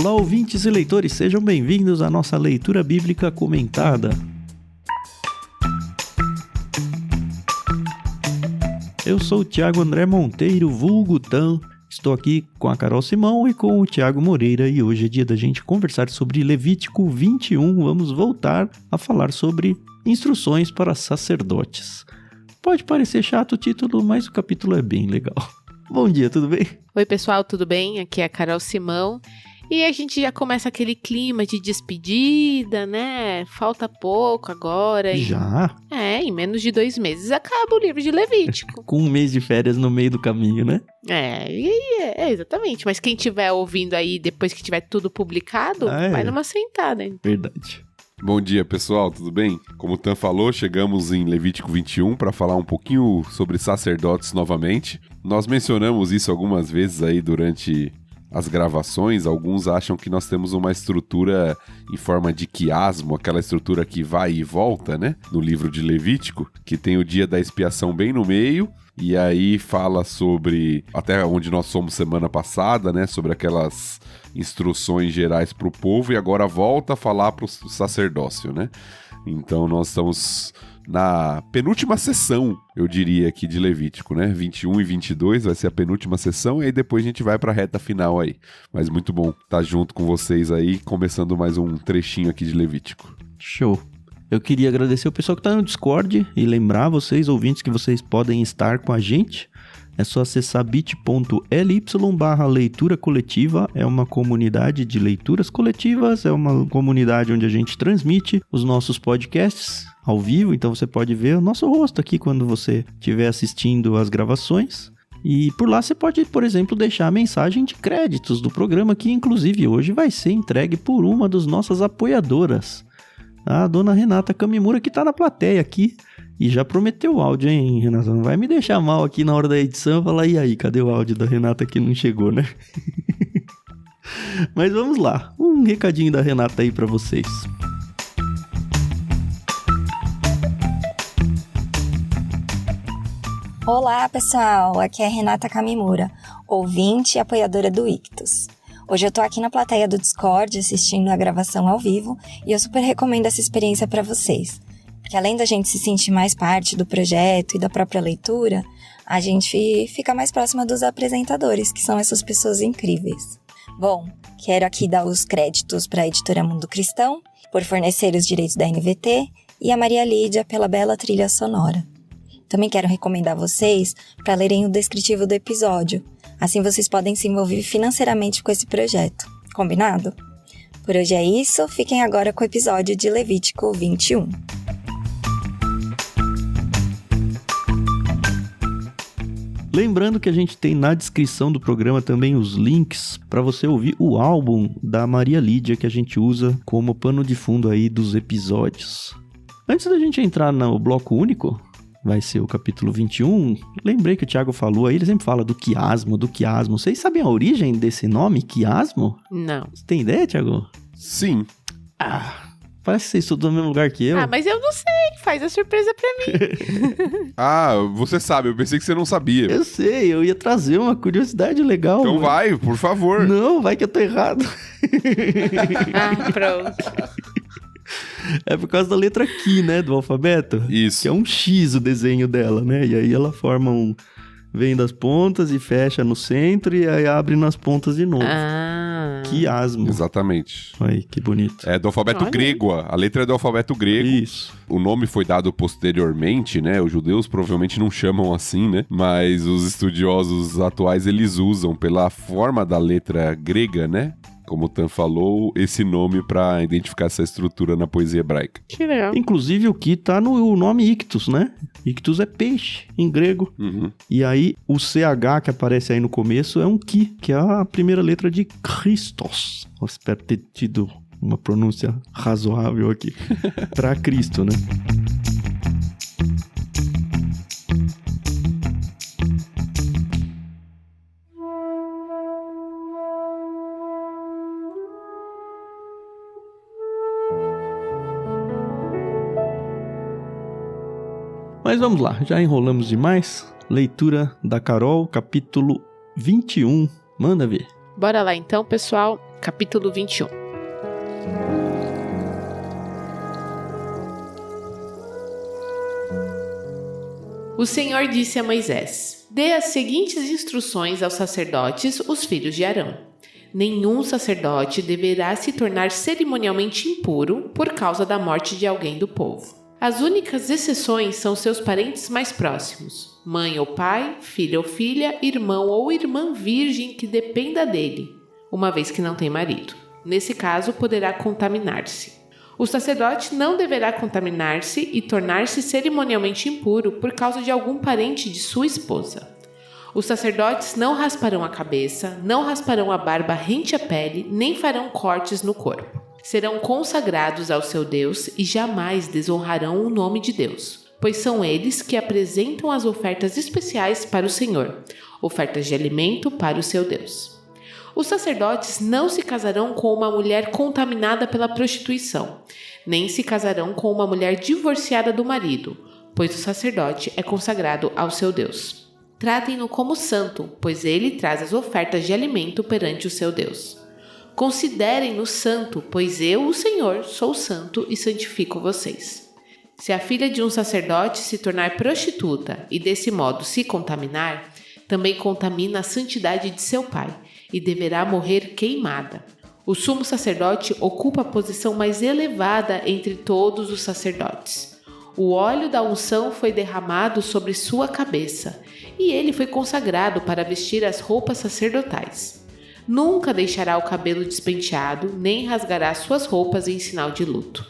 Olá, ouvintes e leitores, sejam bem-vindos à nossa leitura bíblica comentada. Eu sou o Thiago André Monteiro, vulgo Tan. Estou aqui com a Carol Simão e com o Thiago Moreira e hoje é dia da gente conversar sobre Levítico 21. Vamos voltar a falar sobre instruções para sacerdotes. Pode parecer chato o título, mas o capítulo é bem legal. Bom dia, tudo bem? Oi pessoal, tudo bem? Aqui é a Carol Simão. E a gente já começa aquele clima de despedida, né? Falta pouco agora. Já? Em menos de 2 meses acaba o livro de Levítico. Com um mês de férias no meio do caminho, né? Exatamente. Mas quem estiver ouvindo aí, depois que tiver tudo publicado, vai numa sentada. Hein? Verdade. Bom dia, pessoal, tudo bem? Como o Tan falou, chegamos em Levítico 21 para falar um pouquinho sobre sacerdotes novamente. Nós mencionamos isso algumas vezes aí durante as gravações. Alguns acham que nós temos uma estrutura em forma de quiasmo, aquela estrutura que vai e volta, né? No livro de Levítico, que tem o dia da expiação bem no meio, e aí fala sobre, até onde nós fomos semana passada, né? Sobre aquelas instruções gerais para o povo, e agora volta a falar para o sacerdócio, né? Então nós estamos na penúltima sessão, eu diria aqui, de Levítico, né? 21 e 22 vai ser a penúltima sessão, e aí depois a gente vai pra reta final aí. Mas muito bom estar junto com vocês aí, começando mais um trechinho aqui de Levítico. Show! Eu queria agradecer o pessoal que tá no Discord e lembrar vocês, ouvintes, que vocês podem estar com a gente. É só acessar bit.ly/leitura coletiva. É uma comunidade de leituras coletivas, é uma comunidade onde a gente transmite os nossos podcasts ao vivo, então você pode ver o nosso rosto aqui quando você estiver assistindo as gravações. E por lá você pode, por exemplo, deixar a mensagem de créditos do programa, que inclusive hoje vai ser entregue por uma das nossas apoiadoras, a dona Renata Kamimura, que tá na plateia aqui. E já prometeu o áudio, hein, Renata? Não vai me deixar mal aqui na hora da edição e falar, e aí, cadê o áudio da Renata que não chegou, né? Mas vamos lá, um recadinho da Renata aí pra vocês. Olá, pessoal, aqui é a Renata Kamimura, ouvinte e apoiadora do Ictus. Hoje eu tô aqui na plateia do Discord assistindo a gravação ao vivo e eu super recomendo essa experiência pra vocês. Porque além da gente se sentir mais parte do projeto e da própria leitura, a gente fica mais próxima dos apresentadores, que são essas pessoas incríveis. Bom, quero aqui dar os créditos para a editora Mundo Cristão, por fornecer os direitos da NVT, e a Maria Lídia pela bela trilha sonora. Também quero recomendar vocês para lerem o descritivo do episódio, assim vocês podem se envolver financeiramente com esse projeto. Combinado? Por hoje é isso, fiquem agora com o episódio de Levítico 21. Lembrando que a gente tem na descrição do programa também os links para você ouvir o álbum da Maria Lídia que a gente usa como pano de fundo aí dos episódios. Antes da gente entrar no bloco único, vai ser o capítulo 21, lembrei que o Thiago falou aí, ele sempre fala do quiasmo. Vocês sabem a origem desse nome, quiasmo? Não. Você tem ideia, Thiago? Sim. Parece que você estudou no mesmo lugar que eu. Mas eu não sei, faz a surpresa pra mim. Você sabe, eu pensei que você não sabia. Eu sei, eu ia trazer uma curiosidade legal. Então vai, por favor. Não, vai que eu tô errado. Pronto. É por causa da letra Ki, né, do alfabeto. Isso. Que é um X o desenho dela, né? E aí ela forma vem das pontas e fecha no centro e aí abre nas pontas de novo. Quiasmo. Exatamente. Aí, que bonito. É do alfabeto grego, a letra é do alfabeto grego. Isso. O nome foi dado posteriormente, né? Os judeus provavelmente não chamam assim, né? Mas os estudiosos atuais, eles usam pela forma da letra grega, né? Como o Tan falou, esse nome para identificar essa estrutura na poesia hebraica. Que legal. Inclusive o Ki tá no nome Ictus, né? Ictus é peixe, em grego. Uhum. E aí o CH que aparece aí no começo é um Ki, que é a primeira letra de Christos. Eu espero ter tido uma pronúncia razoável aqui. Para Cristo, né? Mas vamos lá, já enrolamos demais. Leitura da Carol, capítulo 21. Manda ver. Bora lá então, pessoal. capítulo 21. O Senhor disse a Moisés: dê as seguintes instruções aos sacerdotes, os filhos de Arão. Nenhum sacerdote deverá se tornar cerimonialmente impuro por causa da morte de alguém do povo. As únicas exceções são seus parentes mais próximos, mãe ou pai, filho ou filha, irmão ou irmã virgem que dependa dele, uma vez que não tem marido. Nesse caso, poderá contaminar-se. O sacerdote não deverá contaminar-se e tornar-se cerimonialmente impuro por causa de algum parente de sua esposa. Os sacerdotes não rasparão a cabeça, não rasparão a barba rente à pele, nem farão cortes no corpo. Serão consagrados ao seu Deus e jamais desonrarão o nome de Deus, pois são eles que apresentam as ofertas especiais para o Senhor, ofertas de alimento para o seu Deus. Os sacerdotes não se casarão com uma mulher contaminada pela prostituição, nem se casarão com uma mulher divorciada do marido, pois o sacerdote é consagrado ao seu Deus. Tratem-no como santo, pois ele traz as ofertas de alimento perante o seu Deus. Considerem-no santo, pois eu, o Senhor, sou santo e santifico vocês. Se a filha de um sacerdote se tornar prostituta e desse modo se contaminar, também contamina a santidade de seu pai e deverá morrer queimada. O sumo sacerdote ocupa a posição mais elevada entre todos os sacerdotes. O óleo da unção foi derramado sobre sua cabeça e ele foi consagrado para vestir as roupas sacerdotais. Nunca deixará o cabelo despenteado, nem rasgará suas roupas em sinal de luto.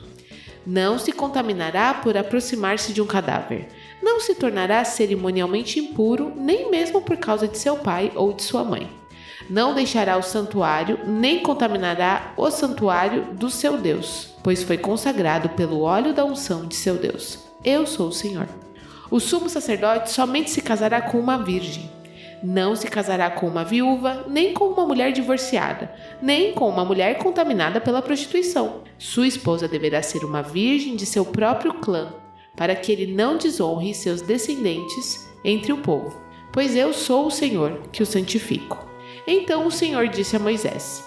Não se contaminará por aproximar-se de um cadáver. Não se tornará cerimonialmente impuro, nem mesmo por causa de seu pai ou de sua mãe. Não deixará o santuário, nem contaminará o santuário do seu Deus, pois foi consagrado pelo óleo da unção de seu Deus. Eu sou o Senhor. O sumo sacerdote somente se casará com uma virgem. Não se casará com uma viúva, nem com uma mulher divorciada, nem com uma mulher contaminada pela prostituição. Sua esposa deverá ser uma virgem de seu próprio clã, para que ele não desonre seus descendentes entre o povo, pois eu sou o Senhor que o santifico. Então o Senhor disse a Moisés: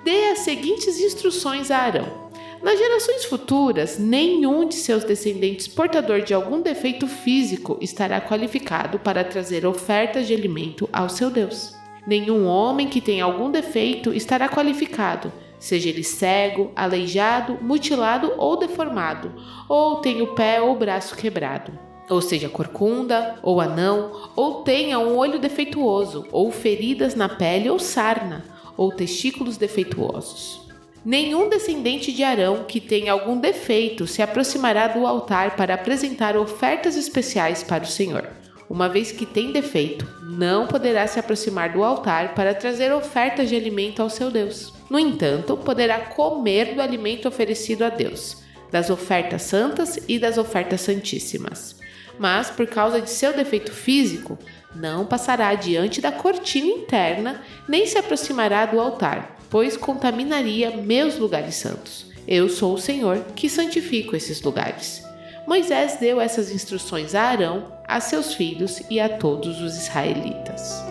dê as seguintes instruções a Arão. Nas gerações futuras, nenhum de seus descendentes portador de algum defeito físico estará qualificado para trazer ofertas de alimento ao seu Deus. Nenhum homem que tenha algum defeito estará qualificado, seja ele cego, aleijado, mutilado ou deformado, ou tenha o pé ou o braço quebrado, ou seja corcunda, ou anão, ou tenha um olho defeituoso, ou feridas na pele ou sarna, ou testículos defeituosos. Nenhum descendente de Arão que tenha algum defeito se aproximará do altar para apresentar ofertas especiais para o Senhor. Uma vez que tem defeito, não poderá se aproximar do altar para trazer ofertas de alimento ao seu Deus. No entanto, poderá comer do alimento oferecido a Deus, das ofertas santas e das ofertas santíssimas. Mas, por causa de seu defeito físico, não passará diante da cortina interna, nem se aproximará do altar, pois contaminaria meus lugares santos. Eu sou o Senhor que santifico esses lugares. Moisés deu essas instruções a Arão, a seus filhos e a todos os israelitas.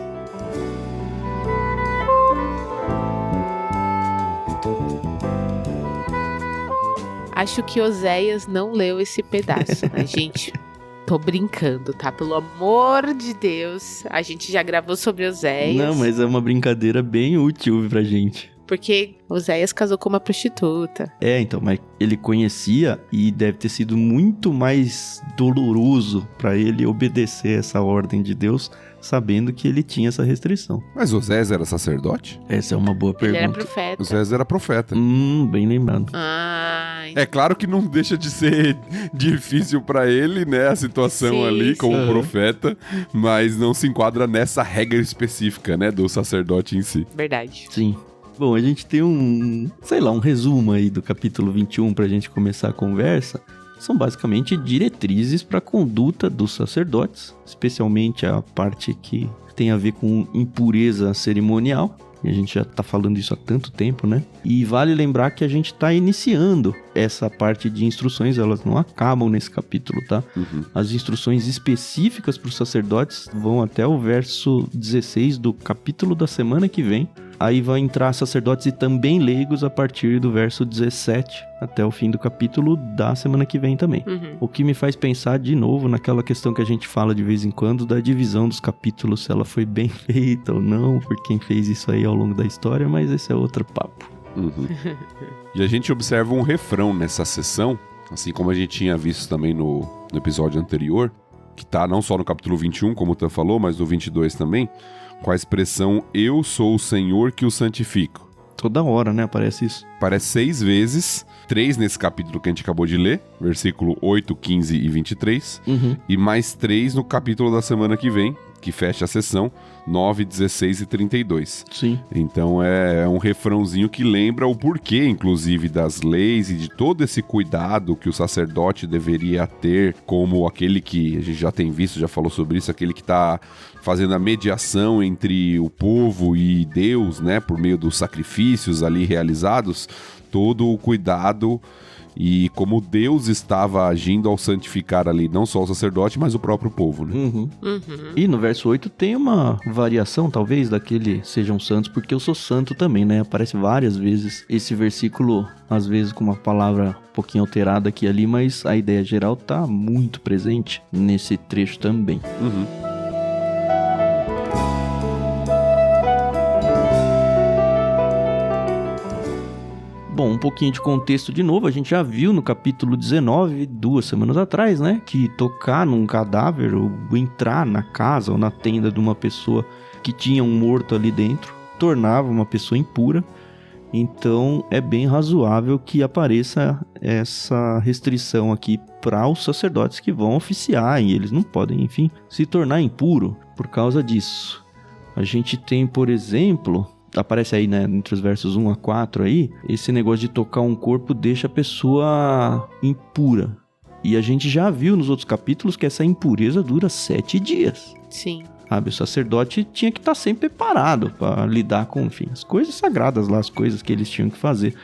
Acho que Oséias não leu esse pedaço, né, gente? Tô brincando, tá? Pelo amor de Deus. A gente já gravou sobre Oséias. Não, mas é uma brincadeira bem útil pra gente. Porque Oséias casou com uma prostituta. Então, mas ele conhecia e deve ter sido muito mais doloroso pra ele obedecer essa ordem de Deus, sabendo que ele tinha essa restrição. Mas Oséias era sacerdote? Essa é uma boa pergunta. Ele era profeta. Oséias era profeta. Bem lembrado. É claro que não deixa de ser difícil pra ele, né, a situação Sim, ali sim. como profeta, mas não se enquadra nessa regra específica, né, do sacerdote em si. Verdade. Sim. Bom, a gente tem um resumo aí do capítulo 21 pra gente começar a conversa. São basicamente diretrizes para a conduta dos sacerdotes, especialmente a parte que tem a ver com impureza cerimonial. E a gente já tá falando isso há tanto tempo, né? E vale lembrar que a gente tá iniciando essa parte de instruções, elas não acabam nesse capítulo, tá? As instruções específicas para os sacerdotes vão até o verso 16 do capítulo da semana que vem. Aí vai entrar sacerdotes e também leigos a partir do verso 17 até o fim do capítulo da semana que vem também. O que me faz pensar de novo naquela questão que a gente fala de vez em quando da divisão dos capítulos, se ela foi bem feita ou não, por quem fez isso aí ao longo da história, mas esse é outro papo. E a gente observa um refrão nessa sessão, assim como a gente tinha visto também no episódio anterior, que tá não só no capítulo 21, como o Tan falou, mas no 22 também, com a expressão "Eu sou o Senhor que o santifico". Toda hora, né, aparece isso. Aparece 6 vezes, 3 nesse capítulo que a gente acabou de ler, versículo 8, 15 e 23, e mais 3 no capítulo da semana que vem, que fecha a sessão, 9, 16 e 32. Sim. Então é um refrãozinho que lembra o porquê, inclusive, das leis e de todo esse cuidado que o sacerdote deveria ter, como aquele que a gente já tem visto, já falou sobre isso, aquele que está fazendo a mediação entre o povo e Deus, né, por meio dos sacrifícios ali realizados, todo o cuidado e como Deus estava agindo ao santificar ali, não só o sacerdote, mas o próprio povo, né? E no verso 8 tem uma variação, talvez, daquele "sejam santos, porque eu sou santo" também, né? Aparece várias vezes esse versículo, às vezes com uma palavra um pouquinho alterada aqui e ali, mas a ideia geral tá muito presente nesse trecho também. Bom, um pouquinho de contexto de novo, a gente já viu no capítulo 19, 2 semanas atrás, né? Que tocar num cadáver ou entrar na casa ou na tenda de uma pessoa que tinha um morto ali dentro tornava uma pessoa impura. Então é bem razoável que apareça essa restrição aqui para os sacerdotes que vão oficiar e eles não podem, enfim, se tornar impuro por causa disso. A gente tem, por exemplo... Aparece aí, né, entre os versos 1 a 4 aí, esse negócio de tocar um corpo deixa a pessoa impura. E a gente já viu nos outros capítulos que essa impureza dura 7 dias. Sim. Sabe, o sacerdote tinha que estar sempre preparado para lidar com, enfim, as coisas sagradas lá, as coisas que eles tinham que fazer.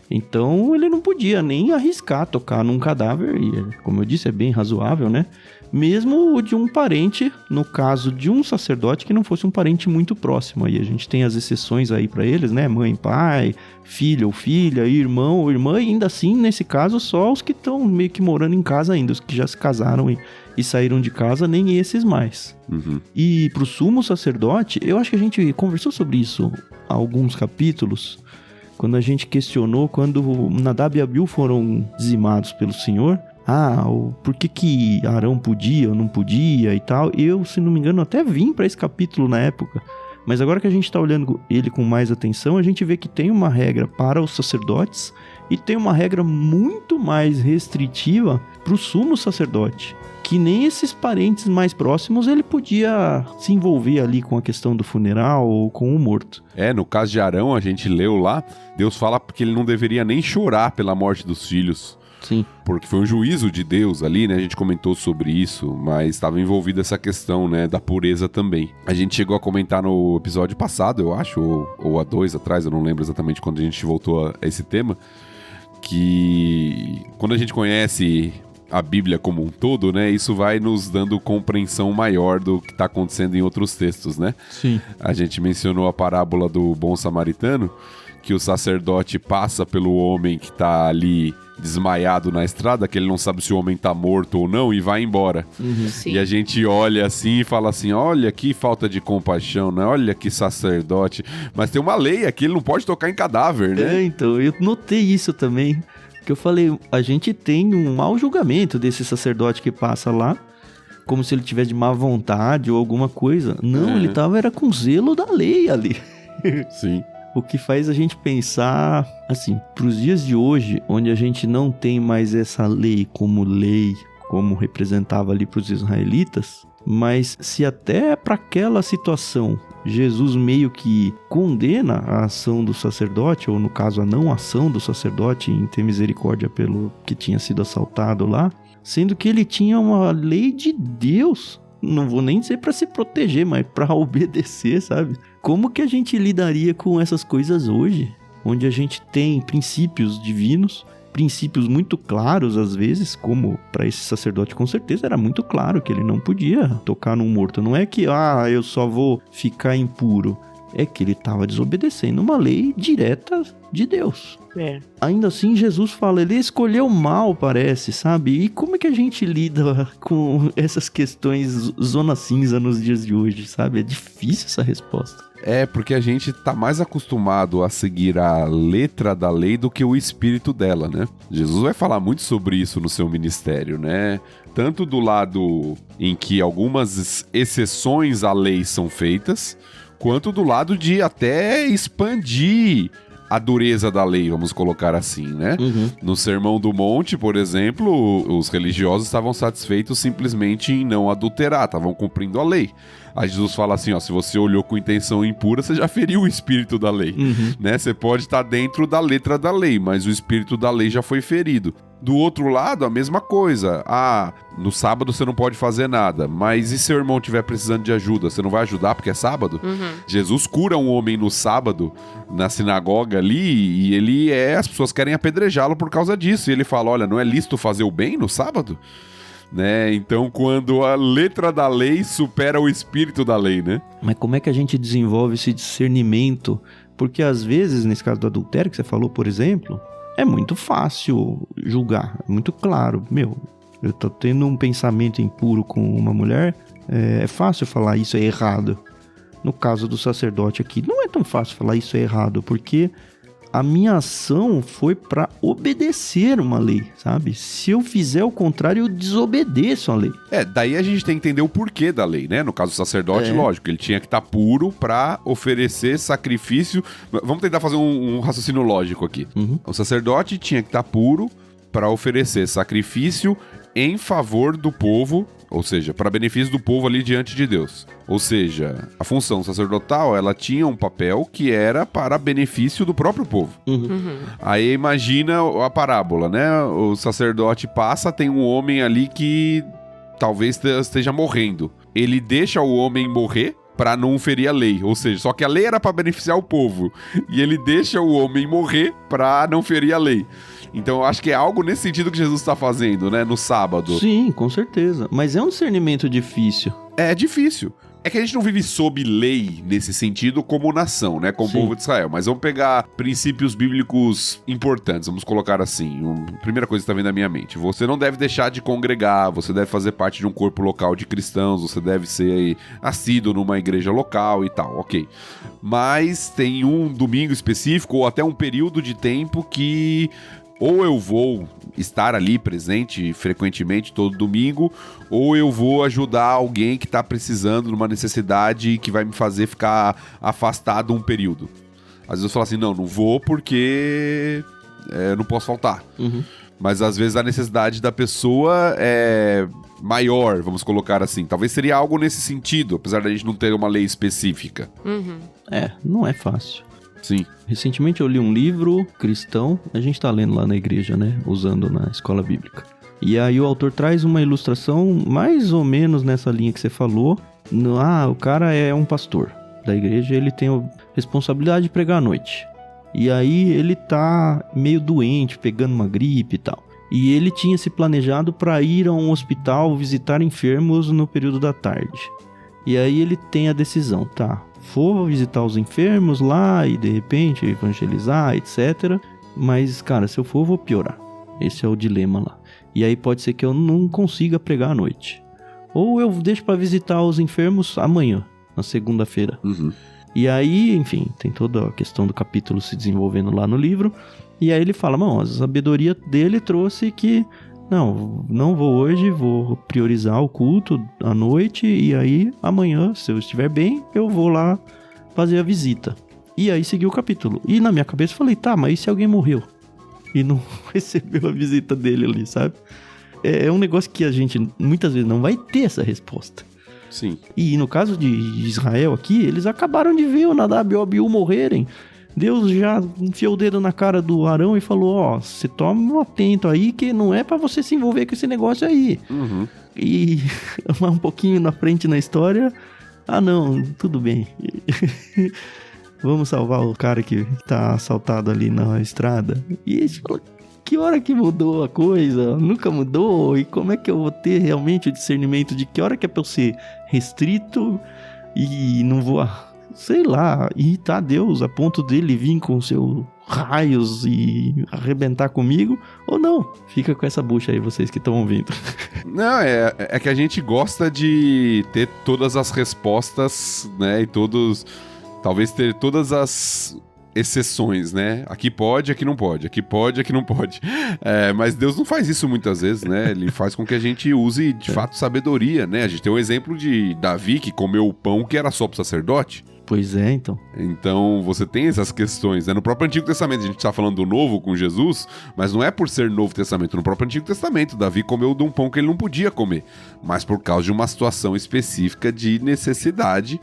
Então ele não podia nem arriscar tocar num cadáver, e como eu disse, é bem razoável, né? Mesmo o de um parente, no caso de um sacerdote que não fosse um parente muito próximo. Aí a gente tem as exceções aí para eles, né? Mãe, pai, filho ou filha, irmão ou irmã, e ainda assim, nesse caso, só os que estão meio que morando em casa ainda, os que já se casaram e saíram de casa, nem esses mais. E pro sumo sacerdote, eu acho que a gente conversou sobre isso há alguns capítulos, quando a gente questionou quando Nadab e Abiú foram dizimados pelo Senhor. Por que Arão podia ou não podia e tal. Eu, se não me engano, até vim para esse capítulo na época. Mas agora que a gente está olhando ele com mais atenção, a gente vê que tem uma regra para os sacerdotes e tem uma regra muito mais restritiva para o sumo sacerdote. Que nem esses parentes mais próximos ele podia se envolver ali com a questão do funeral ou com o morto. No caso de Arão, a gente leu lá, Deus fala que ele não deveria nem chorar pela morte dos filhos. Sim. Porque foi um juízo de Deus ali, né? A gente comentou sobre isso, mas estava envolvida essa questão, né? Da pureza também. A gente chegou a comentar no episódio passado, eu acho, ou há 2 atrás, eu não lembro exatamente quando a gente voltou a esse tema, que quando a gente conhece a Bíblia como um todo, né? Isso vai nos dando compreensão maior do que está acontecendo em outros textos, né? Sim. A gente mencionou a parábola do bom samaritano, que o sacerdote passa pelo homem que está ali desmaiado na estrada, que ele não sabe se o homem tá morto ou não, e vai embora. Sim. E a gente olha assim e fala assim, olha que falta de compaixão, né? Olha que sacerdote. Mas tem uma lei aqui, ele não pode tocar em cadáver, né? Então, eu notei isso também, que eu falei, a gente tem um mau julgamento desse sacerdote que passa lá, como se ele tivesse de má vontade ou alguma coisa. Não, ele era com zelo da lei ali. Sim. O que faz a gente pensar, assim, para os dias de hoje, onde a gente não tem mais essa lei, como representava ali para os israelitas, mas se até para aquela situação Jesus meio que condena a ação do sacerdote, ou no caso a não ação do sacerdote em ter misericórdia pelo que tinha sido assaltado lá, sendo que ele tinha uma lei de Deus, não vou nem dizer para se proteger, mas para obedecer, sabe? Como que a gente lidaria com essas coisas hoje? Onde a gente tem princípios divinos, princípios muito claros às vezes, como para esse sacerdote com certeza era muito claro que ele não podia tocar num morto. Não é que, eu só vou ficar impuro. é que ele estava desobedecendo uma lei direta de Deus. Ainda assim, Jesus fala, ele escolheu mal, parece, sabe? E como é que a gente lida com essas questões zona cinza nos dias de hoje, sabe? É difícil essa resposta. É, porque a gente tá mais acostumado a seguir a letra da lei do que o espírito dela, né? Jesus vai falar muito sobre isso no seu ministério, né? Tanto do lado em que algumas exceções à lei são feitas, quanto do lado de até expandir a dureza da lei, vamos colocar assim, né? No Sermão do Monte, por exemplo, os religiosos estavam satisfeitos simplesmente em não adulterar, estavam cumprindo a lei. Aí Jesus fala assim, ó, se você olhou com intenção impura, você já feriu o espírito da lei, né? Você pode estar dentro da letra da lei, mas o espírito da lei já foi ferido. Do outro lado, a mesma coisa. Ah, no sábado você não pode fazer nada, mas e se seu irmão estiver precisando de ajuda? Você não vai ajudar porque é sábado? Jesus cura um homem no sábado, na sinagoga ali, e as pessoas querem apedrejá-lo por causa disso. E ele fala, olha, não é lícito fazer o bem no sábado? Né? Então, quando a letra da lei supera o espírito da lei, né? Mas como é que a gente desenvolve esse discernimento? Porque às vezes, nesse caso do adultério que você falou, por exemplo, é muito fácil julgar, é muito claro. Eu tô tendo um pensamento impuro com uma mulher, é fácil falar isso é errado. No caso do sacerdote aqui, não é tão fácil falar isso é errado, porque a minha ação foi para obedecer uma lei, sabe? Se eu fizer o contrário, eu desobedeço a lei. Daí a gente tem que entender o porquê da lei, né? No caso do sacerdote, lógico, ele tinha que estar puro para oferecer sacrifício. Vamos tentar fazer um raciocínio lógico aqui. O sacerdote tinha que estar puro para oferecer sacrifício em favor do povo, ou seja, para benefício do povo ali diante de Deus. Ou seja, a função sacerdotal, ela tinha um papel que era para benefício do próprio povo. Aí imagina a parábola, né? O sacerdote passa, tem um homem ali que talvez esteja morrendo. Ele deixa o homem morrer para não ferir a lei, ou seja, só que a lei era para beneficiar o povo, e ele deixa o homem morrer para não ferir a lei. Então eu acho que é algo nesse sentido que Jesus está fazendo, né, no sábado. Sim, com certeza, mas é um discernimento difícil. É difícil. É que a gente não vive sob lei nesse sentido como nação, né? Como povo de Israel. Mas vamos pegar princípios bíblicos importantes, vamos colocar assim. Primeira coisa que está vindo na minha mente. Você não deve deixar de congregar, você deve fazer parte de um corpo local de cristãos, você deve ser assíduo numa igreja local e tal, ok. Mas tem um domingo específico ou até um período de tempo que ou eu vou estar ali presente frequentemente todo domingo, ou eu vou ajudar alguém que está precisando numa necessidade que vai me fazer ficar afastado um período. Às vezes eu falo assim, não vou porque não posso faltar. Mas às vezes a necessidade da pessoa é maior, vamos colocar assim. Talvez seria algo nesse sentido, apesar da gente não ter uma lei específica. Não é fácil. Sim. Recentemente eu li um livro cristão, a gente tá lendo lá na igreja, né? Usando na escola bíblica. E aí o autor traz uma ilustração mais ou menos nessa linha que você falou. O cara é um pastor da igreja, ele tem a responsabilidade de pregar à noite. E aí ele tá meio doente, pegando uma gripe e tal. E ele tinha se planejado para ir a um hospital visitar enfermos no período da tarde. E aí ele tem a decisão, vou visitar os enfermos lá e de repente evangelizar, etc. Mas, cara, se eu for, eu vou piorar. Esse é o dilema lá. E aí pode ser que eu não consiga pregar à noite. Ou eu deixo para visitar os enfermos amanhã, na segunda-feira. E aí, enfim, tem toda a questão do capítulo se desenvolvendo lá no livro. E aí ele fala, a sabedoria dele trouxe que não vou hoje, vou priorizar o culto à noite e aí amanhã, se eu estiver bem, eu vou lá fazer a visita. E aí segui o capítulo. E na minha cabeça eu falei, mas e se alguém morreu? E não recebeu a visita dele ali, sabe? É um negócio que a gente muitas vezes não vai ter essa resposta. Sim. E no caso de Israel aqui, eles acabaram de ver o Nadab e o Abiú morrerem. Deus já enfiou o dedo na cara do Arão e falou, você toma um atento aí que não é pra você se envolver com esse negócio aí. E um pouquinho na frente na história, não, tudo bem. Vamos salvar o cara que tá assaltado ali na estrada. E eles falaram, que hora que mudou a coisa? Nunca mudou? E como é que eu vou ter realmente o discernimento de que hora que é pra eu ser restrito e não vou sei lá, irritar Deus a ponto dele vir com seus raios e arrebentar comigo, ou não? Fica com essa bucha aí, vocês que estão ouvindo. Não, é que a gente gosta de ter todas as respostas, né, e talvez ter todas as exceções, né? Aqui pode, aqui não pode, aqui pode, aqui não pode. Mas Deus não faz isso muitas vezes, né? Ele faz com que a gente use, de fato, sabedoria, né? A gente tem um exemplo de Davi que comeu o pão que era só pro sacerdote. Pois é, então. Então, você tem essas questões, né? No próprio Antigo Testamento, a gente tá falando do Novo com Jesus, mas não é por ser Novo Testamento. No próprio Antigo Testamento, Davi comeu de um pão que ele não podia comer, mas por causa de uma situação específica de necessidade.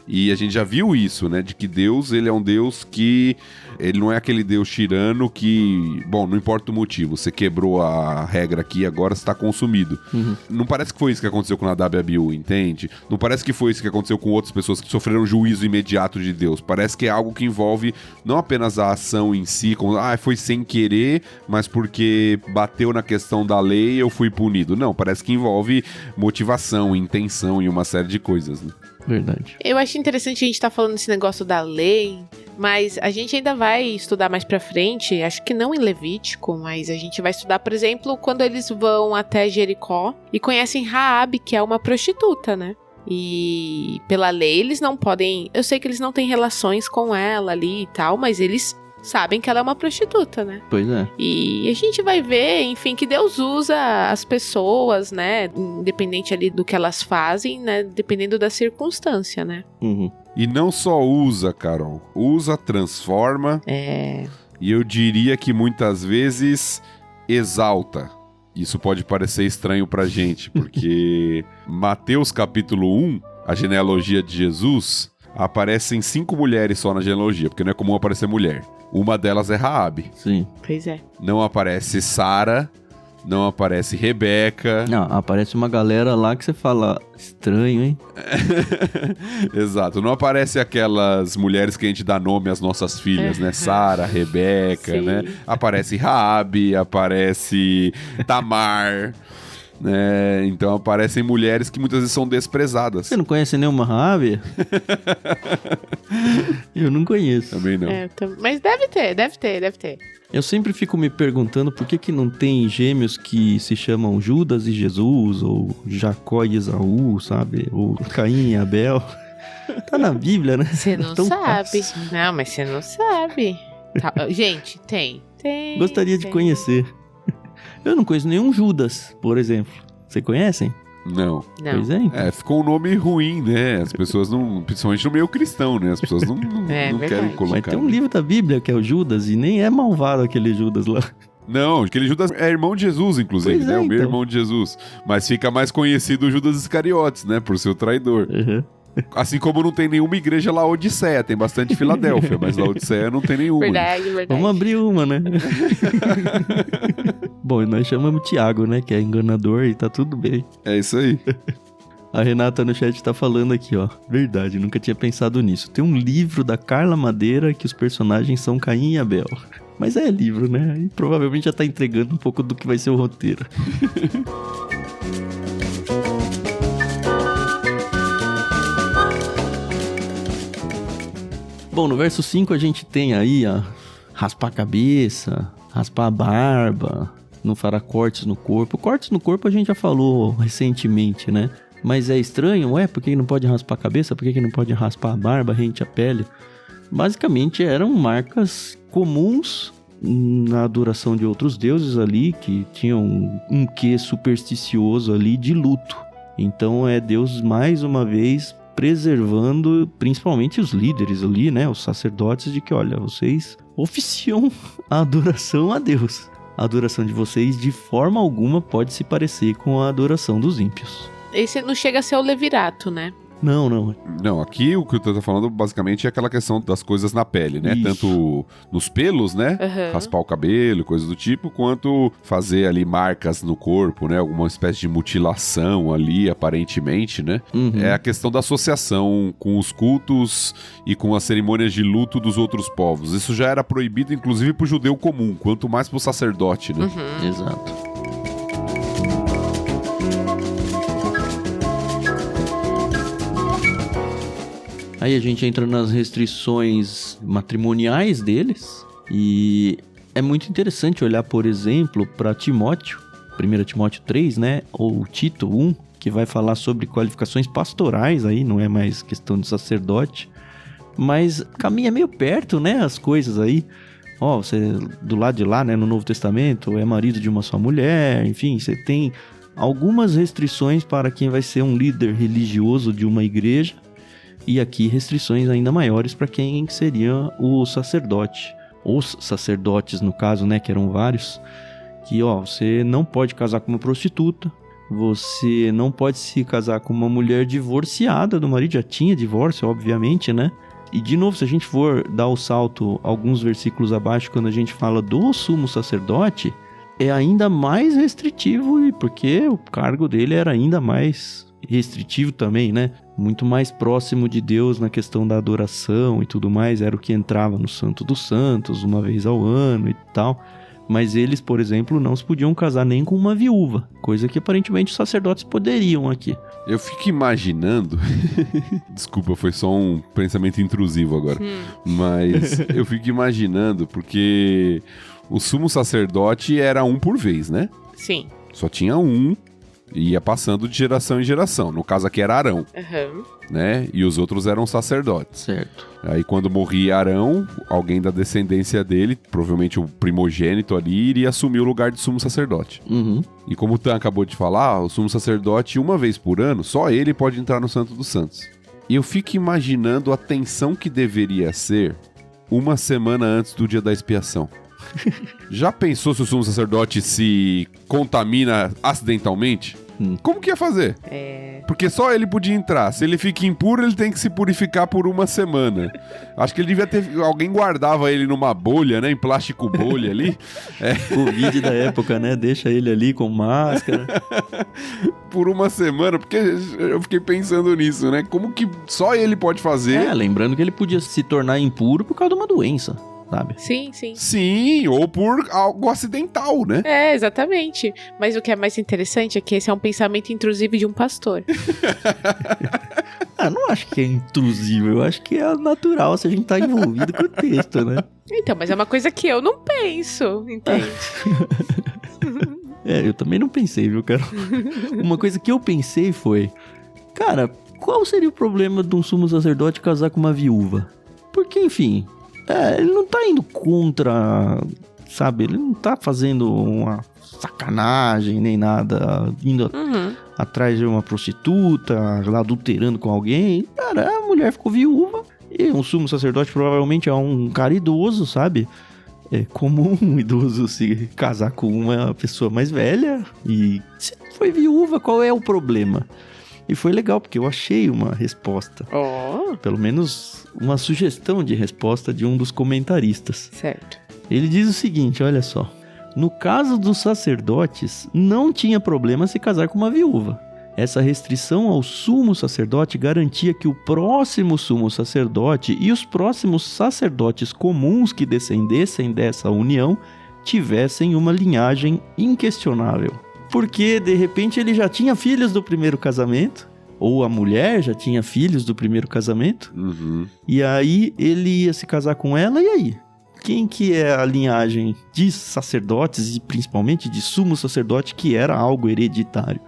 E a gente já viu isso, né? De que Deus, ele é um Deus que... Ele não é aquele Deus tirano que... Bom, não importa o motivo. Você quebrou a regra aqui, agora você está consumido. Uhum. Não parece que foi isso que aconteceu com Nadab e Abiú, entende? Não parece que foi isso que aconteceu com outras pessoas que sofreram juízo imediato de Deus. Parece que é algo que envolve não apenas a ação em si, como... foi sem querer, mas porque bateu na questão da lei eu fui punido. Não, parece que envolve motivação, intenção e uma série de coisas, né? Verdade. Eu acho interessante a gente estar falando desse negócio da lei, mas a gente ainda vai estudar mais pra frente, acho que não em Levítico, mas a gente vai estudar, por exemplo, quando eles vão até Jericó e conhecem Raabe, que é uma prostituta, né? E pela lei eles não podem... Eu sei que eles não têm relações com ela ali e tal, mas eles sabem que ela é uma prostituta, né? Pois é. E a gente vai ver, enfim, que Deus usa as pessoas, né? Independente ali do que elas fazem, né? Dependendo da circunstância, né? Uhum. E não só usa, Carol. Usa, transforma. E eu diria que muitas vezes exalta. Isso pode parecer estranho pra gente, porque Mateus capítulo 1, a genealogia de Jesus, aparecem 5 mulheres só na genealogia, porque não é comum aparecer mulher. Uma delas é Raabe. Sim. Pois é. Não aparece Sara, não aparece Rebeca. Não, aparece uma galera lá que você fala, estranho, hein? Exato, não aparece aquelas mulheres que a gente dá nome às nossas filhas, né? Sara, Rebeca, Sim. né? Aparece Raabe, aparece Tamar... então aparecem mulheres que muitas vezes são desprezadas. Você não conhece nenhuma Raabe? Eu não conheço. Também não. Mas deve ter. Eu sempre fico me perguntando por que não tem gêmeos que se chamam Judas e Jesus, ou Jacó e Esaú, sabe? Ou Caim e Abel. Tá na Bíblia, né? Você não Tão sabe. fácil. Não, mas você não sabe. Gente, tem. Gostaria de conhecer. Eu não conheço nenhum Judas, por exemplo. Você conhecem? Não. Pois é, então. Ficou um nome ruim, né? As pessoas não... Principalmente no meio cristão, né? As pessoas não querem colocar. Mas tem um livro da Bíblia que é o Judas, e nem é malvado aquele Judas lá. Não, aquele Judas é irmão de Jesus, inclusive, Pois né? é, O meu então. irmão de Jesus. Mas fica mais conhecido o Judas Iscariotes, né? Por ser o traidor. Uhum. Assim como não tem nenhuma igreja Laodiceia, tem bastante Filadélfia, mas Laodiceia não tem nenhuma. Verdade. Vamos abrir uma, né? Bom, e nós chamamos Tiago, né? Que é enganador e tá tudo bem. É isso aí. A Renata no chat tá falando aqui, ó. Verdade, nunca tinha pensado nisso. Tem um livro da Carla Madeira que os personagens são Caim e Abel. Mas é livro, né? E provavelmente já tá entregando um pouco do que vai ser o roteiro. Bom, no verso 5 a gente tem aí, ó, raspar a cabeça, raspar a barba, não fará cortes no corpo. Cortes no corpo a gente já falou recentemente, né? Mas é estranho, por que não pode raspar a cabeça? Por que não pode raspar a barba, rente a pele? Basicamente eram marcas comuns na adoração de outros deuses ali, que tinham um quê supersticioso ali de luto. Então é Deus mais uma vez preservando principalmente os líderes ali, né? Os sacerdotes, de que, olha, vocês oficiam a adoração a Deus. A adoração de vocês de forma alguma pode se parecer com a adoração dos ímpios. Esse não chega a ser o levirato, né? Não. Não, aqui o que eu tô falando basicamente é aquela questão das coisas na pele, né? Isso. Tanto nos pelos, né? Uhum. Raspar o cabelo, coisas do tipo, quanto fazer ali marcas no corpo, né? Alguma espécie de mutilação ali, aparentemente, né? Uhum. É a questão da associação com os cultos e com as cerimônias de luto dos outros povos. Isso já era proibido, inclusive, pro judeu comum, quanto mais pro sacerdote, né? Uhum. Exato. Aí a gente entra nas restrições matrimoniais deles. E é muito interessante olhar, por exemplo, para Timóteo, 1 Timóteo 3, né? Ou Tito 1, que vai falar sobre qualificações pastorais aí, não é mais questão de sacerdote. Mas caminha meio perto, né? As coisas aí. Ó, você do lado de lá, né? No Novo Testamento, é marido de uma só mulher. Enfim, você tem algumas restrições para quem vai ser um líder religioso de uma igreja. E aqui restrições ainda maiores para quem seria o sacerdote. Os sacerdotes, no caso, né, que eram vários, que, ó, você não pode casar com uma prostituta, você não pode se casar com uma mulher divorciada do marido, já tinha divórcio, obviamente, né? E, de novo, se a gente for dar o salto alguns versículos abaixo, quando a gente fala do sumo sacerdote, é ainda mais restritivo, porque o cargo dele era ainda mais restritivo também, né? Muito mais próximo de Deus na questão da adoração e tudo mais, era o que entrava no Santo dos Santos uma vez ao ano e tal. Mas eles, por exemplo, não se podiam casar nem com uma viúva, coisa que aparentemente os sacerdotes poderiam aqui. Eu fico imaginando... Desculpa, foi só um pensamento intrusivo agora. Mas eu fico imaginando, porque o sumo sacerdote era um por vez, né? Sim. Só tinha um. E ia passando de geração em geração. No caso aqui era Arão, né? E os outros eram sacerdotes. Certo. Aí quando morria Arão, alguém da descendência dele, provavelmente o primogênito ali, iria assumir o lugar de sumo sacerdote. Uhum. E como o Tan acabou de falar, o sumo sacerdote, uma vez por ano, só ele pode entrar no Santo dos Santos. E eu fico imaginando a tensão que deveria ser uma semana antes do dia da expiação. Já pensou se o sumo sacerdote se contamina acidentalmente? Como que ia fazer? Porque só ele podia entrar. Se ele fica impuro, ele tem que se purificar por uma semana. Acho que ele devia ter... Alguém guardava ele numa bolha, né? Em plástico bolha ali. Covid da época, né? Deixa ele ali com máscara. Por uma semana, porque eu fiquei pensando nisso, né? Como que só ele pode fazer? Lembrando que ele podia se tornar impuro por causa de uma doença. Sabe? Sim, sim. Sim, ou por algo acidental, né? Exatamente. Mas o que é mais interessante é que esse é um pensamento intrusivo de um pastor. Não acho que é intrusivo, eu acho que é natural se a gente tá envolvido com o texto, né? Então, mas é uma coisa que eu não penso, entende? Eu também não pensei, viu, Carol? Uma coisa que eu pensei foi, cara, qual seria o problema de um sumo sacerdote casar com uma viúva? Porque, enfim... ele não tá indo contra, sabe? Ele não tá fazendo uma sacanagem nem nada, indo atrás de uma prostituta, lá adulterando com alguém. Cara, a mulher ficou viúva e um sumo sacerdote provavelmente é um cara idoso, sabe? É comum um idoso se casar com uma pessoa mais velha e se foi viúva, qual é o problema? E foi legal, porque eu achei uma resposta. Pelo menos uma sugestão de resposta de um dos comentaristas. Certo. Ele diz o seguinte, olha só. No caso dos sacerdotes, não tinha problema se casar com uma viúva. Essa restrição ao sumo sacerdote garantia que o próximo sumo sacerdote e os próximos sacerdotes comuns que descendessem dessa união tivessem uma linhagem inquestionável. Porque, de repente, ele já tinha filhos do primeiro casamento, ou a mulher já tinha filhos do primeiro casamento, e aí ele ia se casar com ela, e aí? Quem que é a linhagem de sacerdotes, e principalmente de sumo sacerdote, que era algo hereditário?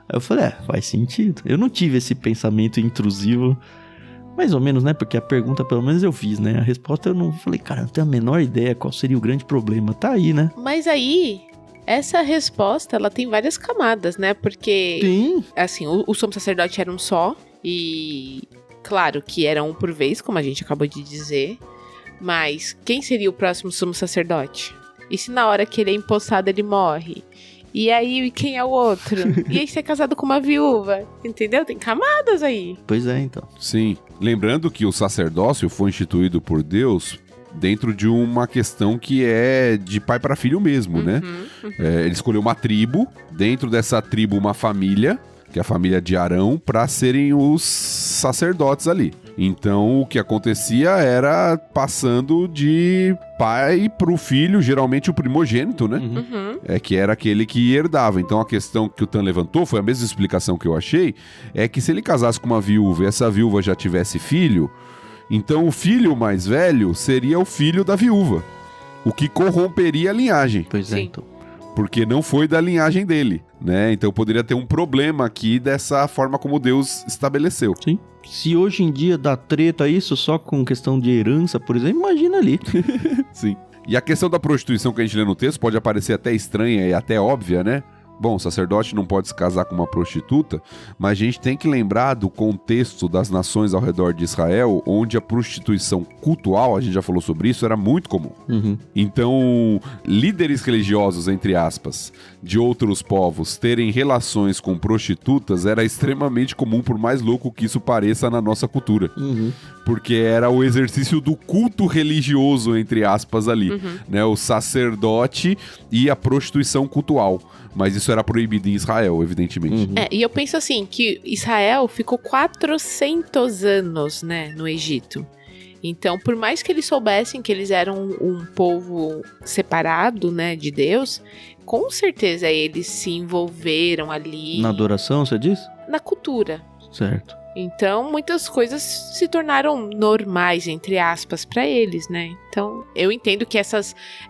Aí eu falei, faz sentido. Eu não tive esse pensamento intrusivo, mais ou menos, né? Porque a pergunta, pelo menos, eu fiz, né? A resposta eu não falei, cara, não tenho a menor ideia qual seria o grande problema. Tá aí, né? Mas aí... Essa resposta, ela tem várias camadas, né? Porque, Sim. Assim, o sumo sacerdote era um só. E, claro, que era um por vez, como a gente acabou de dizer. Mas quem seria o próximo sumo sacerdote? E se na hora que ele é empossado, ele morre? E aí, quem é o outro? E aí, ser casado com uma viúva? Entendeu? Tem camadas aí. Pois é, então. Sim. Lembrando que o sacerdócio foi instituído por Deus... dentro de uma questão que é de pai para filho mesmo, né? Ele escolheu uma tribo, dentro dessa tribo uma família, que é a família de Arão, para serem os sacerdotes ali. Então, o que acontecia era passando de pai pro filho, geralmente o primogênito, né? Que era aquele que herdava. Então, a questão que o Tan levantou, foi a mesma explicação que eu achei, é que se ele casasse com uma viúva e essa viúva já tivesse filho, então o filho mais velho seria o filho da viúva, o que corromperia a linhagem. Pois é, Sim. então. Porque não foi da linhagem dele, né? Então poderia ter um problema aqui dessa forma como Deus estabeleceu. Sim. Se hoje em dia dá treta isso só com questão de herança, por exemplo, imagina ali. Sim. E a questão da prostituição que a gente lê no texto pode parecer até estranha e até óbvia, né? Bom, o sacerdote não pode se casar com uma prostituta, mas a gente tem que lembrar do contexto das nações ao redor de Israel, onde a prostituição cultual, a gente já falou sobre isso, era muito comum. Então, líderes religiosos, entre aspas, de outros povos terem relações com prostitutas era extremamente comum, por mais louco que isso pareça na nossa cultura. Porque era o exercício do culto religioso, entre aspas, ali, né? O sacerdote e a prostituição cultual. Mas isso era proibido em Israel, evidentemente. E eu penso assim, que Israel ficou 400 anos, né, no Egito. Então, por mais que eles soubessem que eles eram um povo separado, né, de Deus, com certeza eles se envolveram ali... Na adoração, você diz? Na cultura. Certo. Então, muitas coisas se tornaram normais, entre aspas, para eles, né? Então, eu entendo que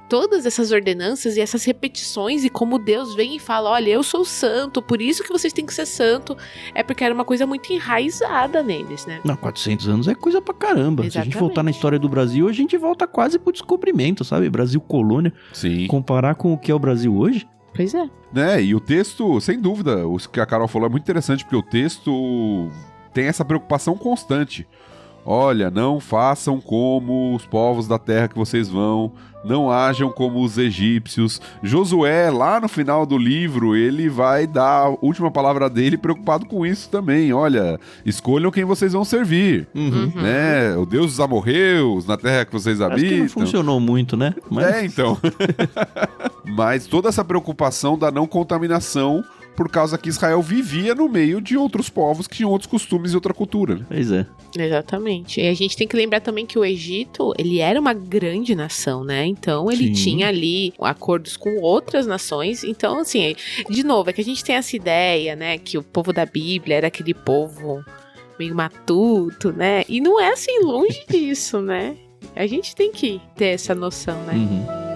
todas essas ordenanças e essas repetições e como Deus vem e fala, olha, eu sou santo, por isso que vocês têm que ser santo, é porque era uma coisa muito enraizada neles, né? Não, 400 anos é coisa pra caramba. Exatamente. Se a gente voltar na história do Brasil, a gente volta quase pro descobrimento, sabe? Brasil colônia. Sim. Comparar com o que é o Brasil hoje. Pois é. Né? E o texto, sem dúvida, o que a Carol falou é muito interessante, porque o texto tem essa preocupação constante. Olha, não façam como os povos da terra que vocês vão, não ajam como os egípcios. Josué, lá no final do livro, ele vai dar a última palavra dele preocupado com isso também. Olha, escolham quem vocês vão servir, né? O Deus dos amorreus, na terra que vocês habitam. Acho que não funcionou muito, né? Mas... então. Mas toda essa preocupação da não contaminação, por causa que Israel vivia no meio de outros povos que tinham outros costumes e outra cultura. Né? Pois é. Exatamente. E a gente tem que lembrar também que o Egito, ele era uma grande nação, né? Então, ele tinha ali acordos com outras nações. Então, assim, de novo, é que a gente tem essa ideia, né? Que o povo da Bíblia era aquele povo meio matuto, né? E não é assim, longe disso, né? A gente tem que ter essa noção, né?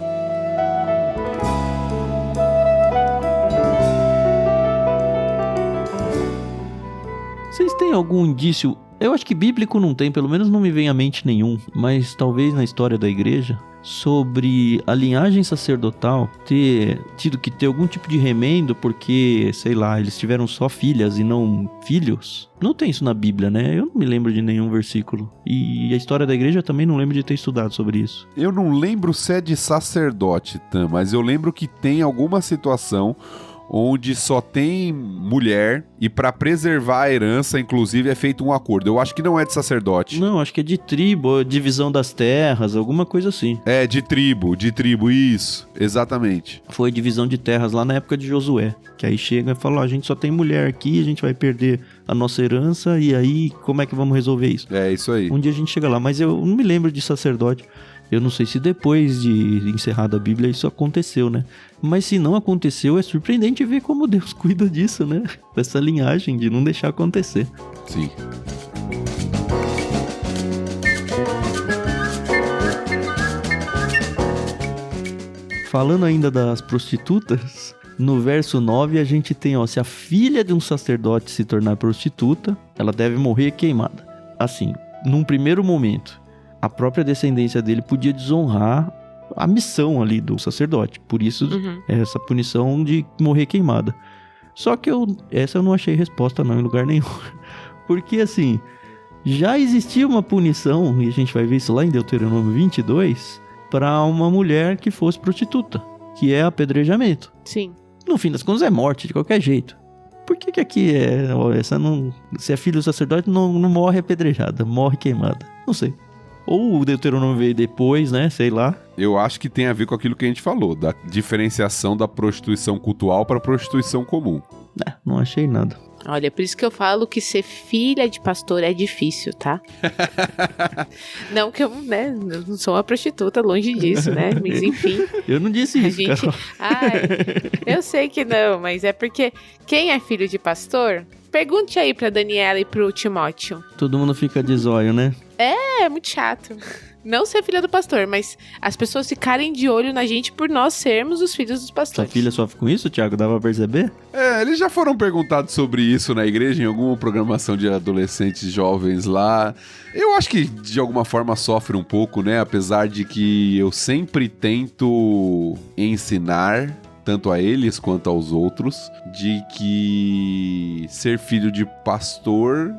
Vocês têm algum indício? Eu acho que bíblico não tem, pelo menos não me vem à mente nenhum, mas talvez na história da igreja, sobre a linhagem sacerdotal ter tido que ter algum tipo de remendo porque, sei lá, eles tiveram só filhas e não filhos. Não tem isso na Bíblia, né? Eu não me lembro de nenhum versículo. E a história da igreja também não lembro de ter estudado sobre isso. Eu não lembro se é de sacerdote, Tam, mas eu lembro que tem alguma situação onde só tem mulher e para preservar a herança, inclusive, é feito um acordo. Eu acho que não é de sacerdote. Não, acho que é de tribo, divisão das terras, alguma coisa assim. É, de tribo, isso, exatamente. Foi divisão de terras lá na época de Josué, que aí chega e fala, a gente só tem mulher aqui, a gente vai perder a nossa herança, e aí como é que vamos resolver isso? É, isso aí. Um dia a gente chega lá, mas eu não me lembro de sacerdote. Eu não sei se depois de encerrada a Bíblia isso aconteceu, né? Mas se não aconteceu, é surpreendente ver como Deus cuida disso, né? Dessa linhagem, de não deixar acontecer. Sim. Falando ainda das prostitutas, no verso 9 a gente tem, ó, se a filha de um sacerdote se tornar prostituta, ela deve morrer queimada. Assim, num primeiro momento, a própria descendência dele podia desonrar a missão ali do sacerdote. Por isso, essa punição de morrer queimada. Só que essa eu não achei resposta não em lugar nenhum. Porque assim, já existia uma punição, e a gente vai ver isso lá em Deuteronômio 22, para uma mulher que fosse prostituta, que é apedrejamento. Sim. No fim das contas é morte, de qualquer jeito. Por que aqui essa não... Se é filho do sacerdote, não morre apedrejada, morre queimada. Não sei. Ou o Deuteronômio veio depois, né? Sei lá. Eu acho que tem a ver com aquilo que a gente falou, da diferenciação da prostituição cultual para a prostituição comum. Não achei nada. Olha, por isso que eu falo que ser filha de pastor é difícil, tá? Não que eu, né, não sou uma prostituta, longe disso, né? Mas enfim. Eu não disse isso, Carol. Ai, eu sei que não, mas é porque quem é filho de pastor, pergunte aí pra Daniela e pro Timóteo. Todo mundo fica de zóio, né? É muito chato. Não ser filha do pastor, mas as pessoas ficarem de olho na gente por nós sermos os filhos dos Sua pastores. filha sofre com isso, Thiago? Dava pra perceber? Eles já foram perguntados sobre isso na igreja, em alguma programação de adolescentes jovens lá. Eu acho que de alguma forma sofre um pouco, né? Apesar de que eu sempre tento ensinar, tanto a eles quanto aos outros, de que ser filho de pastor